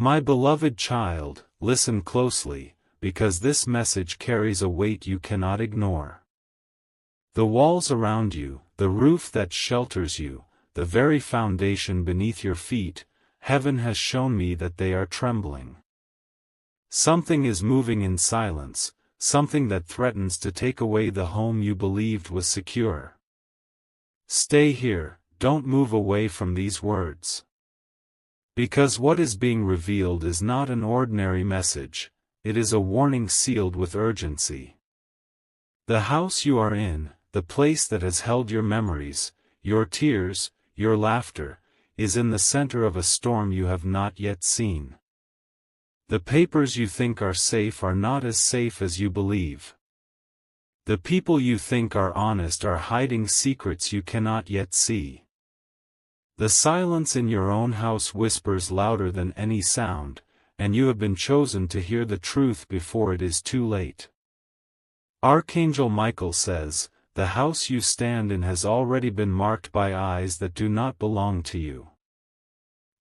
My beloved child, listen closely, because this message carries a weight you cannot ignore. The walls around you, the roof that shelters you, the very foundation beneath your feet, heaven has shown me that they are trembling. Something is moving in silence, something that threatens to take away the home you believed was secure. Stay here, don't move away from these words. Because what is being revealed is not an ordinary message, it is a warning sealed with urgency. The house you are in, the place that has held your memories, your tears, your laughter, is in the center of a storm you have not yet seen. The papers you think are safe are not as safe as you believe. The people you think are honest are hiding secrets you cannot yet see. The silence in your own house whispers louder than any sound, and you have been chosen to hear the truth before it is too late. Archangel Michael says, the house you stand in has already been marked by eyes that do not belong to you.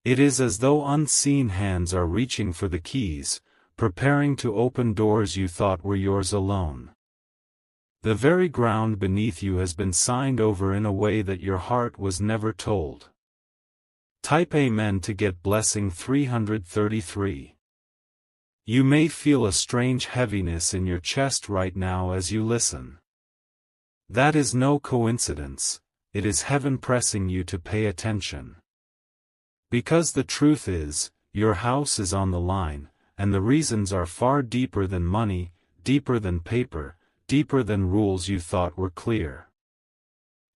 It is as though unseen hands are reaching for the keys, preparing to open doors you thought were yours alone. The very ground beneath you has been signed over in a way that your heart was never told. Type Amen to get blessing 333. You may feel a strange heaviness in your chest right now as you listen. That is no coincidence, it is heaven pressing you to pay attention. Because the truth is, your house is on the line, and the reasons are far deeper than money, deeper than paper, deeper than rules you thought were clear.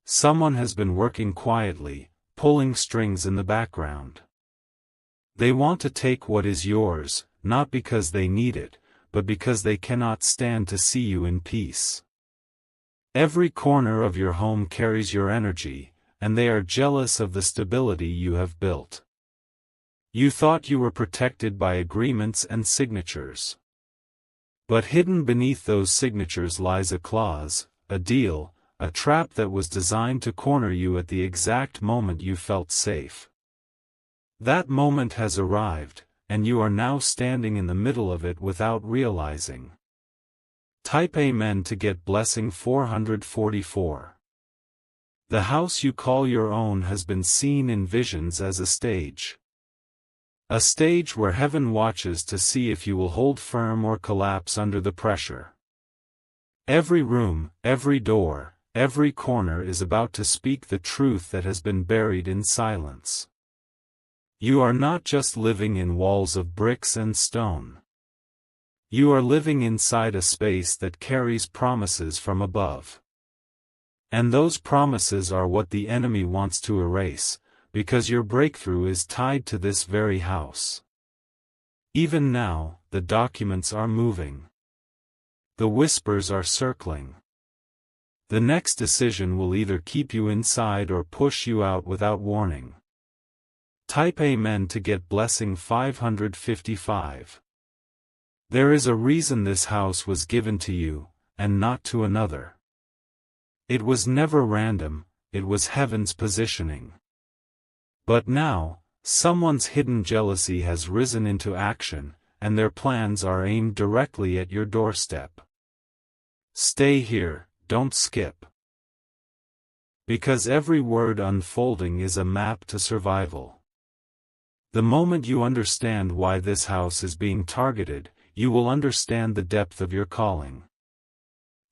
Someone has been working quietly, pulling strings in the background. They want to take what is yours, not because they need it, but because they cannot stand to see you in peace. Every corner of your home carries your energy, and they are jealous of the stability you have built. You thought you were protected by agreements and signatures. But hidden beneath those signatures lies a clause, a deal, a trap that was designed to corner you at the exact moment you felt safe. That moment has arrived, and you are now standing in the middle of it without realizing. Type Amen to get blessing 444. The house you call your own has been seen in visions as a stage. A stage where heaven watches to see if you will hold firm or collapse under the pressure. Every room, every door, every corner is about to speak the truth that has been buried in silence. You are not just living in walls of bricks and stone. You are living inside a space that carries promises from above. And those promises are what the enemy wants to erase, because your breakthrough is tied to this very house. Even now, the documents are moving. The whispers are circling. The next decision will either keep you inside or push you out without warning. Type Amen to get blessing 555. There is a reason this house was given to you, and not to another. It was never random, it was heaven's positioning. But now, someone's hidden jealousy has risen into action, and their plans are aimed directly at your doorstep. Stay here, don't skip. Because every word unfolding is a map to survival. The moment you understand why this house is being targeted, you will understand the depth of your calling.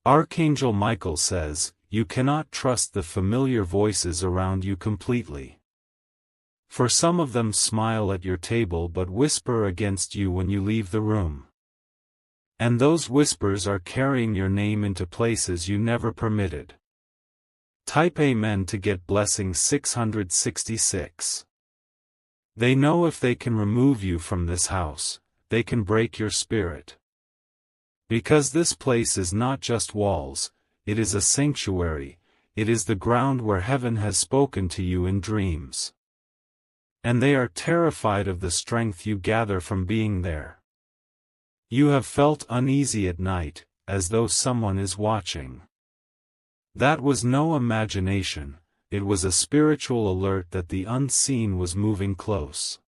Archangel Michael says, you cannot trust the familiar voices around you completely. For some of them smile at your table but whisper against you when you leave the room. And those whispers are carrying your name into places you never permitted. Type Amen to get blessing 666. They know if they can remove you from this house, they can break your spirit. Because this place is not just walls, it is a sanctuary, it is the ground where heaven has spoken to you in dreams. And they are terrified of the strength you gather from being there. You have felt uneasy at night, as though someone is watching. That was no imagination, it was a spiritual alert that the unseen was moving close.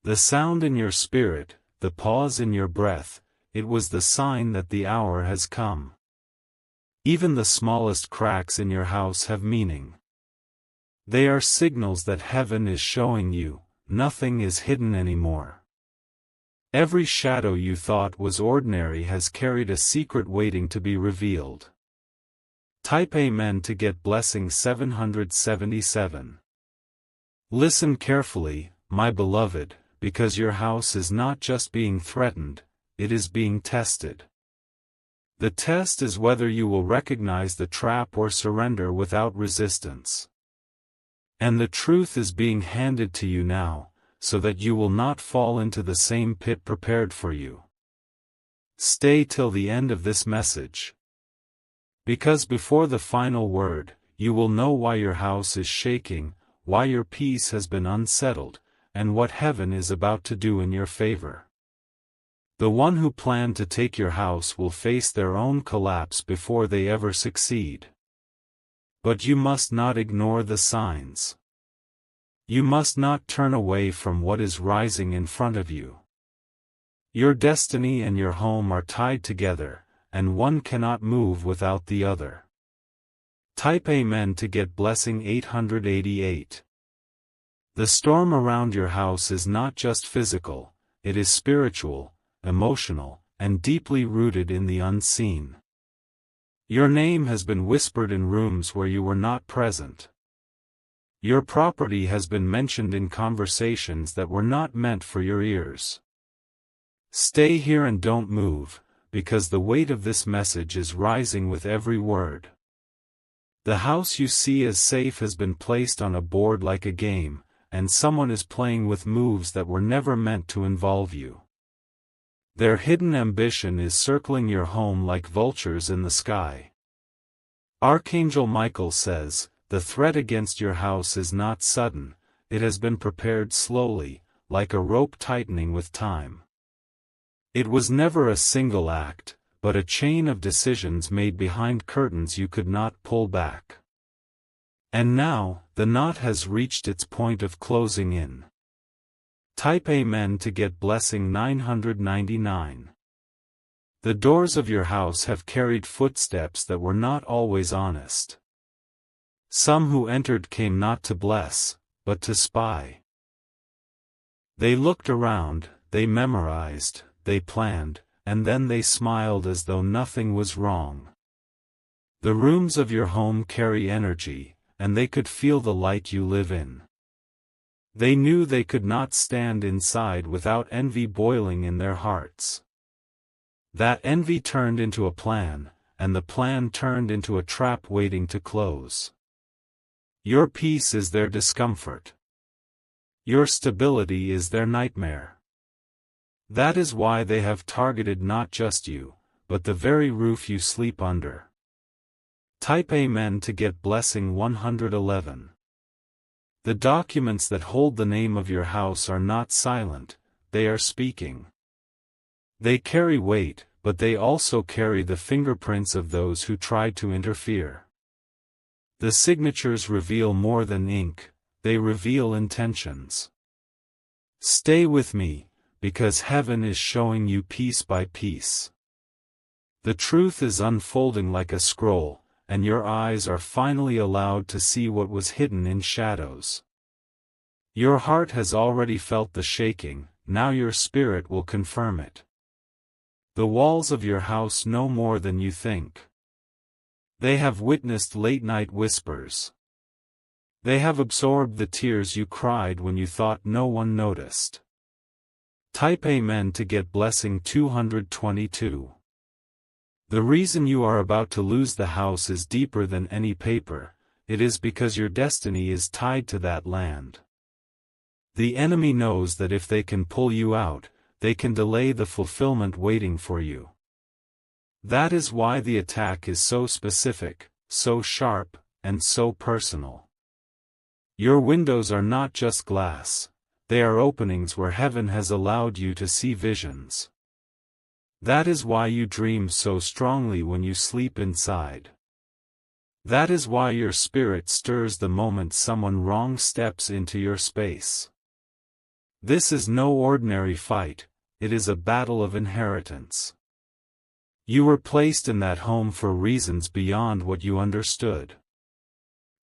The sound in your spirit, the pause in your breath, it was the sign that the hour has come. Even the smallest cracks in your house have meaning. They are signals that heaven is showing you, nothing is hidden anymore. Every shadow you thought was ordinary has carried a secret waiting to be revealed. Type Amen to get blessing 777. Listen carefully, my beloved, because your house is not just being threatened, it is being tested. The test is whether you will recognize the trap or surrender without resistance. And the truth is being handed to you now, so that you will not fall into the same pit prepared for you. Stay till the end of this message. Because before the final word, you will know why your house is shaking, why your peace has been unsettled, and what heaven is about to do in your favor. The one who planned to take your house will face their own collapse before they ever succeed. But you must not ignore the signs. You must not turn away from what is rising in front of you. Your destiny and your home are tied together, and one cannot move without the other. Type Amen to get blessing 888. The storm around your house is not just physical, it is spiritual, emotional, and deeply rooted in the unseen. Your name has been whispered in rooms where you were not present. Your property has been mentioned in conversations that were not meant for your ears. Stay here and don't move, because the weight of this message is rising with every word. The house you see as safe has been placed on a board like a game, and someone is playing with moves that were never meant to involve you. Their hidden ambition is circling your home like vultures in the sky. Archangel Michael says, the threat against your house is not sudden, it has been prepared slowly, like a rope tightening with time. It was never a single act, but a chain of decisions made behind curtains you could not pull back. And now, the knot has reached its point of closing in. Type Amen to get blessing 999. The doors of your house have carried footsteps that were not always honest. Some who entered came not to bless, but to spy. They looked around, they memorized, they planned, and then they smiled as though nothing was wrong. The rooms of your home carry energy, and they could feel the light you live in. They knew they could not stand inside without envy boiling in their hearts. That envy turned into a plan, and the plan turned into a trap waiting to close. Your peace is their discomfort. Your stability is their nightmare. That is why they have targeted not just you, but the very roof you sleep under. Type Amen to get blessing 111. The documents that hold the name of your house are not silent, they are speaking. They carry weight, but they also carry the fingerprints of those who tried to interfere. The signatures reveal more than ink, they reveal intentions. Stay with me, because heaven is showing you piece by piece. The truth is unfolding like a scroll, and your eyes are finally allowed to see what was hidden in shadows. Your heart has already felt the shaking, now your spirit will confirm it. The walls of your house know more than you think. They have witnessed late-night whispers. They have absorbed the tears you cried when you thought no one noticed. Type Amen to get blessing 222. The reason you are about to lose the house is deeper than any paper, it is because your destiny is tied to that land. The enemy knows that if they can pull you out, they can delay the fulfillment waiting for you. That is why the attack is so specific, so sharp, and so personal. Your windows are not just glass, they are openings where heaven has allowed you to see visions. That is why you dream so strongly when you sleep inside. That is why your spirit stirs the moment someone wrong steps into your space. This is no ordinary fight, it is a battle of inheritance. You were placed in that home for reasons beyond what you understood.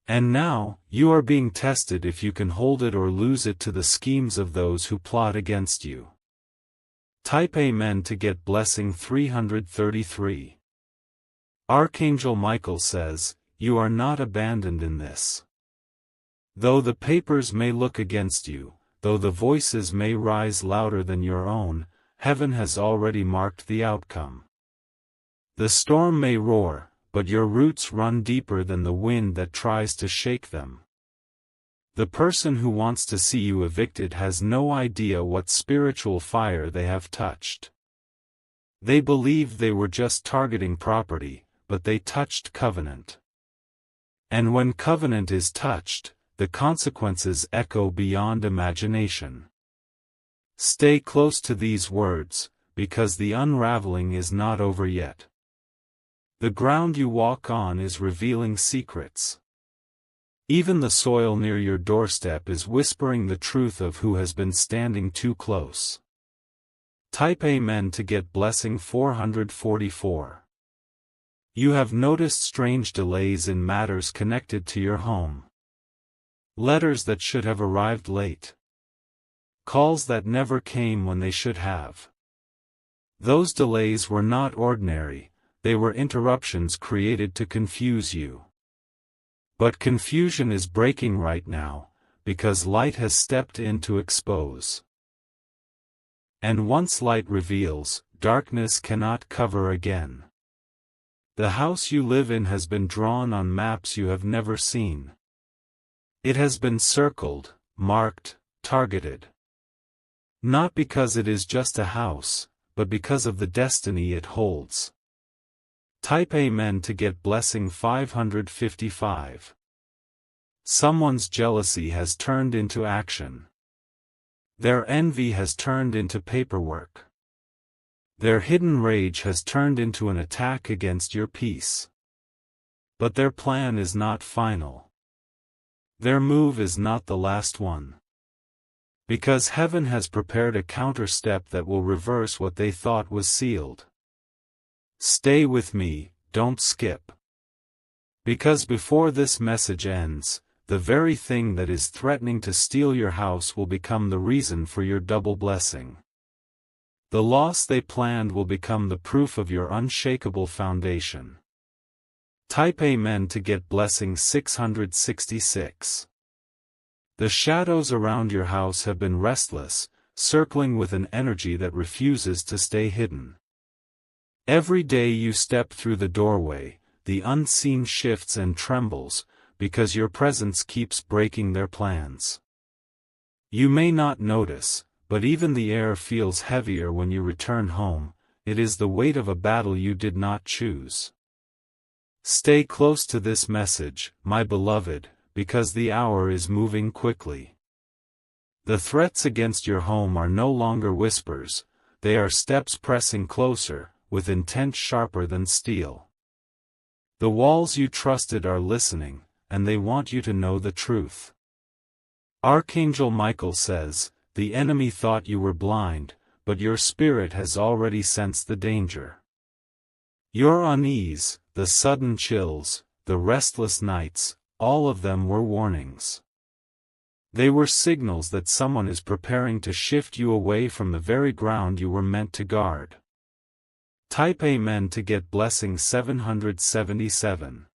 And now, you are being tested if you can hold it or lose it to the schemes of those who plot against you. Type Amen to get blessing 333. Archangel Michael says, you are not abandoned in this. Though the papers may look against you, though the voices may rise louder than your own, heaven has already marked the outcome. The storm may roar, but your roots run deeper than the wind that tries to shake them. The person who wants to see you evicted has no idea what spiritual fire they have touched. They believed they were just targeting property, but they touched covenant. And when covenant is touched, the consequences echo beyond imagination. Stay close to these words, because the unraveling is not over yet. The ground you walk on is revealing secrets. Even the soil near your doorstep is whispering the truth of who has been standing too close. Type Amen to get blessing 444. You have noticed strange delays in matters connected to your home. Letters that should have arrived late. Calls that never came when they should have. Those delays were not ordinary, they were interruptions created to confuse you. But confusion is breaking right now, because light has stepped in to expose. And once light reveals, darkness cannot cover again. The house you live in has been drawn on maps you have never seen. It has been circled, marked, targeted. Not because it is just a house, but because of the destiny it holds. Type Amen to get blessing 555. Someone's jealousy has turned into action. Their envy has turned into paperwork. Their hidden rage has turned into an attack against your peace. But their plan is not final. Their move is not the last one. Because heaven has prepared a counter-step that will reverse what they thought was sealed. Stay with me, don't skip. Because before this message ends, the very thing that is threatening to steal your house will become the reason for your double blessing. The loss they planned will become the proof of your unshakable foundation. Type Amen to get blessing 666. The shadows around your house have been restless, circling with an energy that refuses to stay hidden. Every day you step through the doorway, the unseen shifts and trembles, because your presence keeps breaking their plans. You may not notice, but even the air feels heavier when you return home. It is the weight of a battle you did not choose. Stay close to this message, my beloved, because the hour is moving quickly. The threats against your home are no longer whispers, they are steps pressing closer, with intent sharper than steel. The walls you trusted are listening, and they want you to know the truth. Archangel Michael says, the enemy thought you were blind, but your spirit has already sensed the danger. Your unease, the sudden chills, the restless nights, all of them were warnings. They were signals that someone is preparing to shift you away from the very ground you were meant to guard. Type Amen to get blessing 777.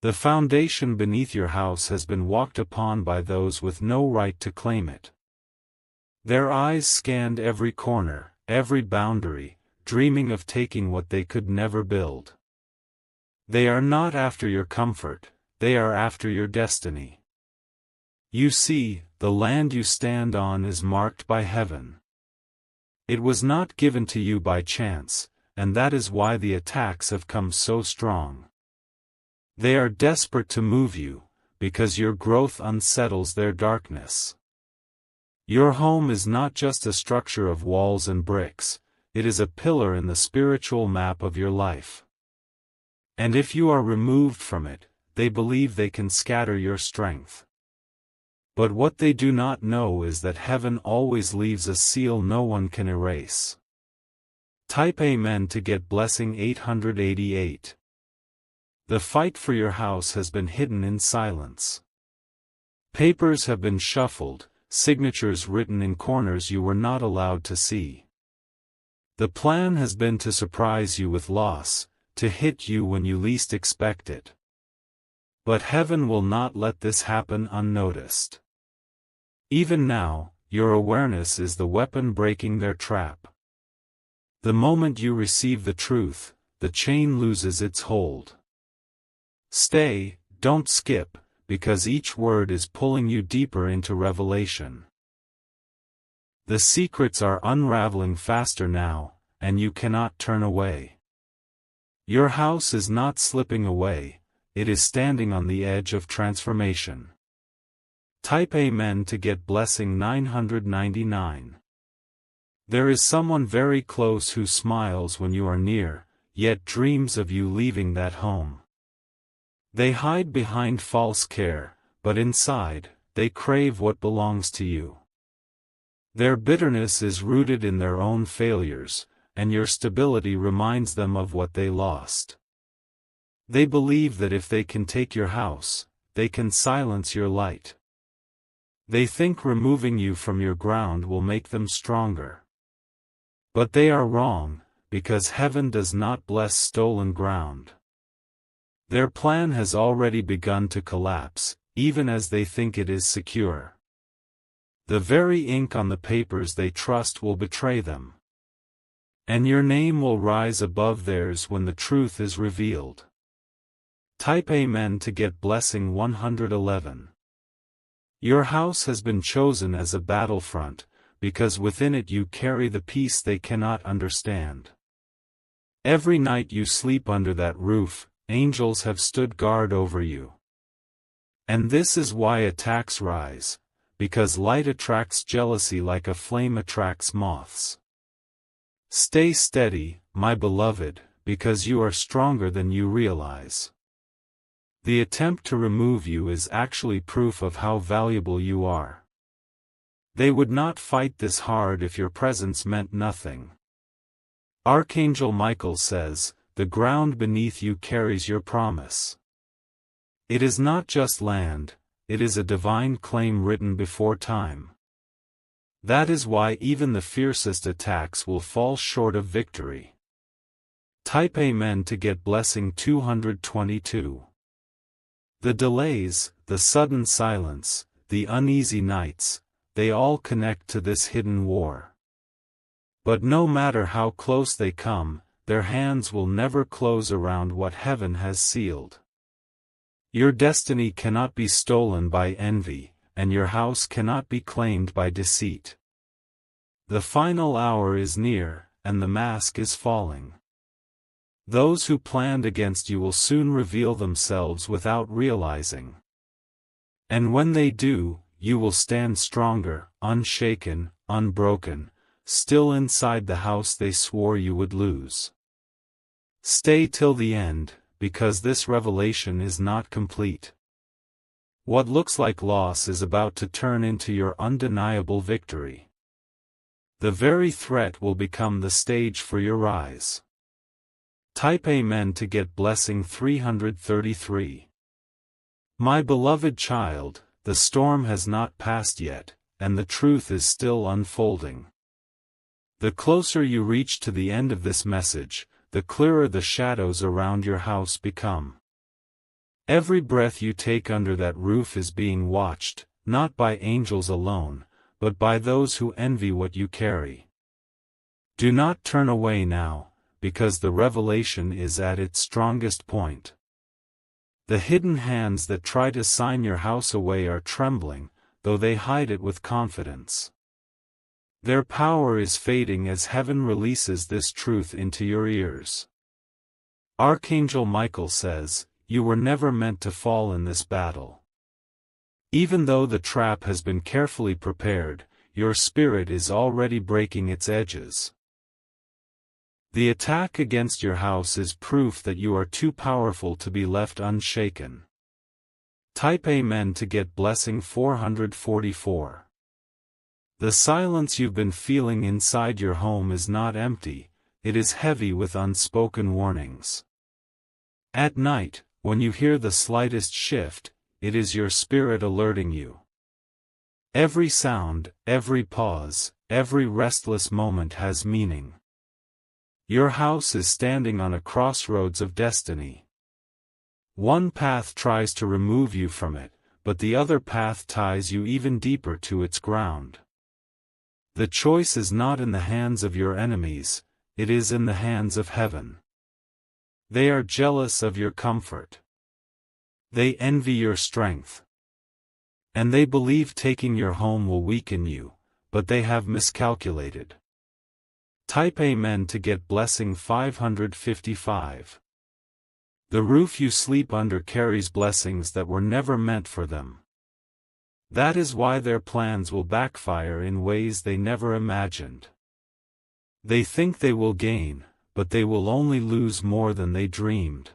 The foundation beneath your house has been walked upon by those with no right to claim it. Their eyes scanned every corner, every boundary, dreaming of taking what they could never build. They are not after your comfort, they are after your destiny. You see, the land you stand on is marked by heaven. It was not given to you by chance, and that is why the attacks have come so strong. They are desperate to move you, because your growth unsettles their darkness. Your home is not just a structure of walls and bricks, it is a pillar in the spiritual map of your life. And if you are removed from it, they believe they can scatter your strength. But what they do not know is that heaven always leaves a seal no one can erase. Type Amen to get blessing 888. The fight for your house has been hidden in silence. Papers have been shuffled, signatures written in corners you were not allowed to see. The plan has been to surprise you with loss, to hit you when you least expect it. But heaven will not let this happen unnoticed. Even now, your awareness is the weapon breaking their trap. The moment you receive the truth, the chain loses its hold. Stay, don't skip, because each word is pulling you deeper into revelation. The secrets are unraveling faster now, and you cannot turn away. Your house is not slipping away, it is standing on the edge of transformation. Type Amen to get blessing 999. There is someone very close who smiles when you are near, yet dreams of you leaving that home. They hide behind false care, but inside, they crave what belongs to you. Their bitterness is rooted in their own failures, and your stability reminds them of what they lost. They believe that if they can take your house, they can silence your light. They think removing you from your ground will make them stronger. But they are wrong, because heaven does not bless stolen ground. Their plan has already begun to collapse, even as they think it is secure. The very ink on the papers they trust will betray them. And your name will rise above theirs when the truth is revealed. Type Amen to get blessing 111. Your house has been chosen as a battlefront, because within it you carry the peace they cannot understand. Every night you sleep under that roof, angels have stood guard over you. And this is why attacks rise, because light attracts jealousy like a flame attracts moths. Stay steady, my beloved, because you are stronger than you realize. The attempt to remove you is actually proof of how valuable you are. They would not fight this hard if your presence meant nothing. Archangel Michael says, the ground beneath you carries your promise. It is not just land, it is a divine claim written before time. That is why even the fiercest attacks will fall short of victory. Type Amen to get blessing 222. The delays, the sudden silence, the uneasy nights, they all connect to this hidden war. But no matter how close they come, their hands will never close around what heaven has sealed. Your destiny cannot be stolen by envy, and your house cannot be claimed by deceit. The final hour is near, and the mask is falling. Those who planned against you will soon reveal themselves without realizing. And when they do, you will stand stronger, unshaken, unbroken, still inside the house they swore you would lose. Stay till the end, because this revelation is not complete. What looks like loss is about to turn into your undeniable victory. The very threat will become the stage for your rise. Type Amen to get blessing 333. My beloved child, the storm has not passed yet, and the truth is still unfolding. The closer you reach to the end of this message, the clearer the shadows around your house become. Every breath you take under that roof is being watched, not by angels alone, but by those who envy what you carry. Do not turn away now, because the revelation is at its strongest point. The hidden hands that try to sign your house away are trembling, though they hide it with confidence. Their power is fading as heaven releases this truth into your ears. Archangel Michael says, you were never meant to fall in this battle. Even though the trap has been carefully prepared, your spirit is already breaking its edges. The attack against your house is proof that you are too powerful to be left unshaken. Type Amen to get blessing 444. The silence you've been feeling inside your home is not empty, it is heavy with unspoken warnings. At night, when you hear the slightest shift, it is your spirit alerting you. Every sound, every pause, every restless moment has meaning. Your house is standing on a crossroads of destiny. One path tries to remove you from it, but the other path ties you even deeper to its ground. The choice is not in the hands of your enemies, it is in the hands of heaven. They are jealous of your comfort. They envy your strength. And they believe taking your home will weaken you, but they have miscalculated. Type Amen to get blessing 555. The roof you sleep under carries blessings that were never meant for them. That is why their plans will backfire in ways they never imagined. They think they will gain, but they will only lose more than they dreamed.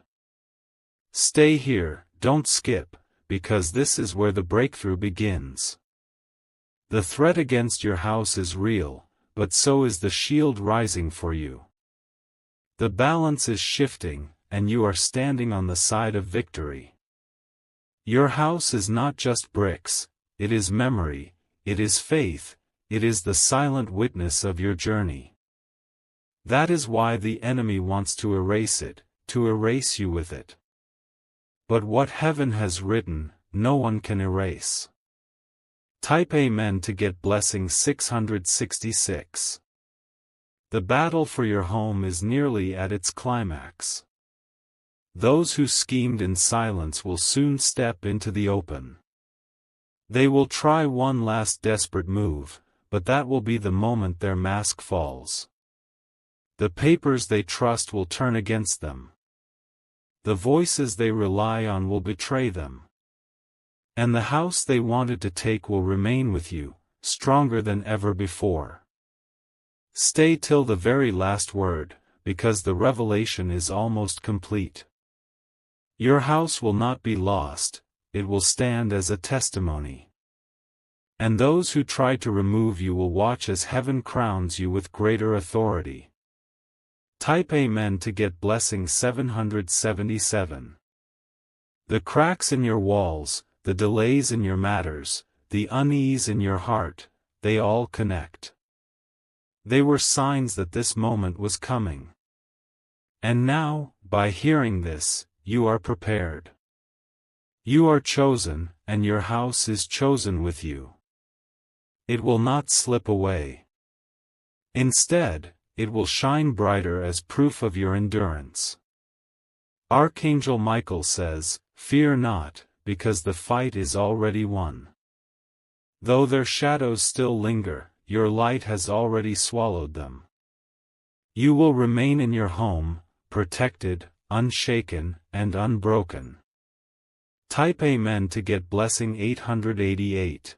Stay here, don't skip, because this is where the breakthrough begins. The threat against your house is real, but so is the shield rising for you. The balance is shifting, and you are standing on the side of victory. Your house is not just bricks, it is memory, it is faith, it is the silent witness of your journey. That is why the enemy wants to erase it, to erase you with it. But what heaven has written, no one can erase. Type Amen to get blessing 666. The battle for your home is nearly at its climax. Those who schemed in silence will soon step into the open. They will try one last desperate move, but that will be the moment their mask falls. The papers they trust will turn against them. The voices they rely on will betray them. And the house they wanted to take will remain with you, stronger than ever before. Stay till the very last word, because the revelation is almost complete. Your house will not be lost, it will stand as a testimony. And those who try to remove you will watch as heaven crowns you with greater authority. Type Amen to get blessing 777. The cracks in your walls, the delays in your matters, the unease in your heart, they all connect. They were signs that this moment was coming. And now, by hearing this, you are prepared. You are chosen, and your house is chosen with you. It will not slip away. Instead, it will shine brighter as proof of your endurance. Archangel Michael says, "Fear not, because the fight is already won. Though their shadows still linger, your light has already swallowed them. You will remain in your home, protected, unshaken, and unbroken." Type Amen to get blessing 888.